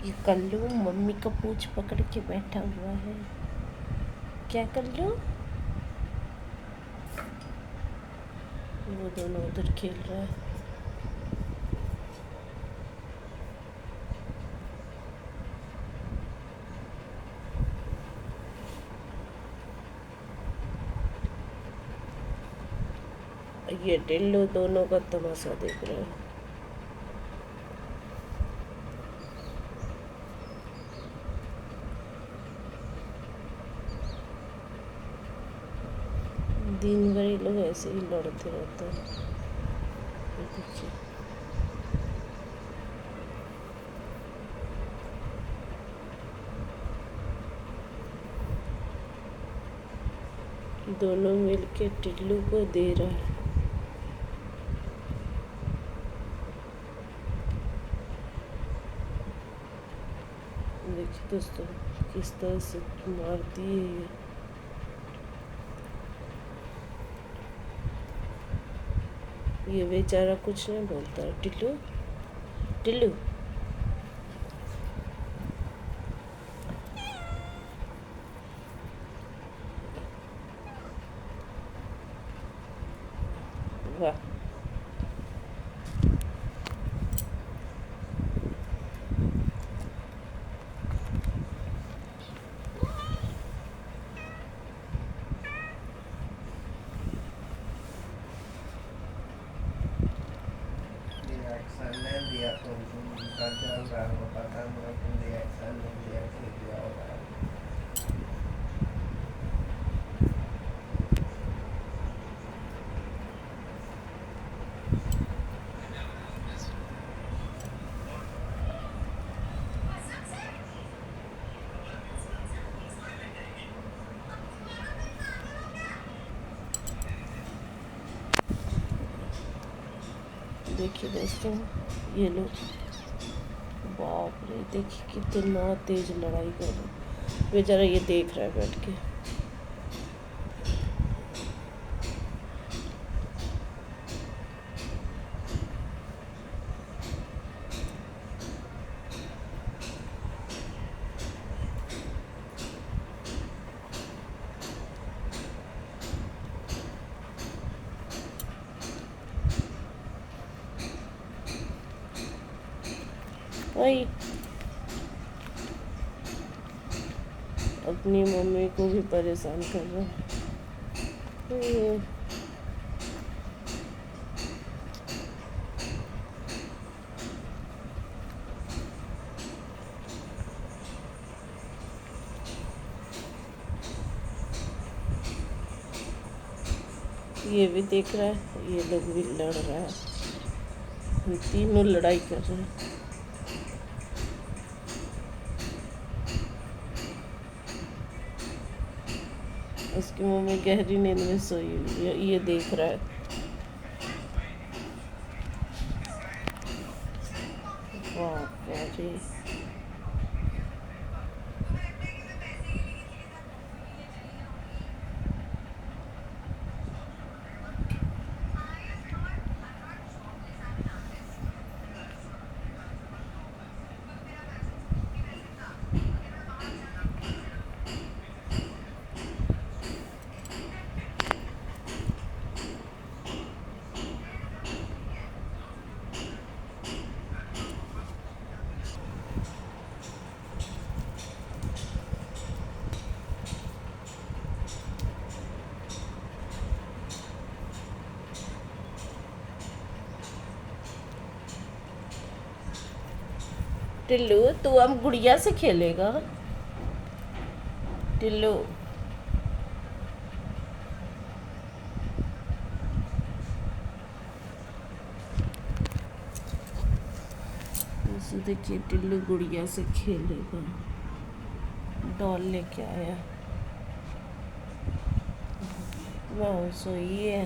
ये कल्लू मम्मी का पूंछ पकड़ के बैठा हुआ है। क्या कल्लू? वो दोनों उधर खेल रहा है। ये टिल्लू दोनों का तमाशा देख रहा है। दिन भर ये लोग ऐसे ही लड़ते रहते हैं। देखिए दोनों मिलके टिल्लू को दे रहा है। देखिए दोस्तों किस तरह से मारती है ये बेचारा कुछ नहीं बोलता है। टिल्लू टिल्लू वाह। रिएक्शन नहीं दिया तो उनका चल रहा होगा, पता नहीं तुम रिएक्शन नहीं दिया तो दिया होगा। देखिए दोस्तों ये लोग, बाप रे, देखिए कितना तेज लड़ाई कर रहे। बेचारा ये देख रहा है बैठ के। वही अपनी मम्मी को भी परेशान कर रहा है। ये भी देख रहा है, ये लोग भी लड़ रहा है। तीनों लड़ाई कर रहे हैं। उसकी मम्मी गहरी नींद में सोई हुई है, ये देख रहा है। बाप रे। टिल्लू तू अब गुड़िया से खेलेगा? टिल्लू देखिए टिल्लू गुड़िया से खेलेगा। डॉल लेके आया। वाह सोई है।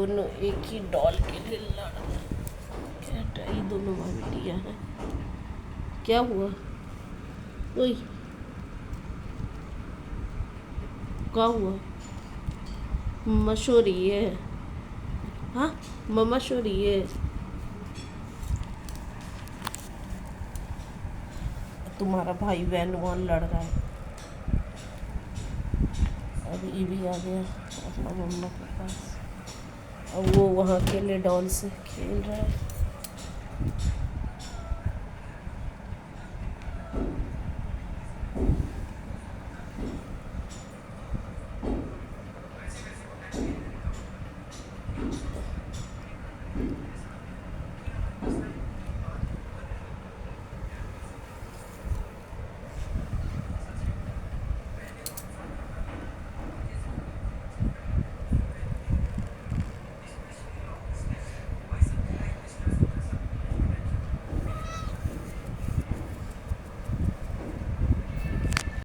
दोनों एक ही डॉल के लिए लड़ रहे हैं। क्या ये दोनों भाई बेटियाँ हैं। क्या हुआ? ओए क्या हुआ? मम्मा सो रही है। हाँ मम्मा सो रही है। तुम्हारा भाई वैन वॉन लड़ रहा है। अब ये भी आ गया अपना मम्मा के पास। अब वो वहाँ अकेले डॉल से खेल रहा है।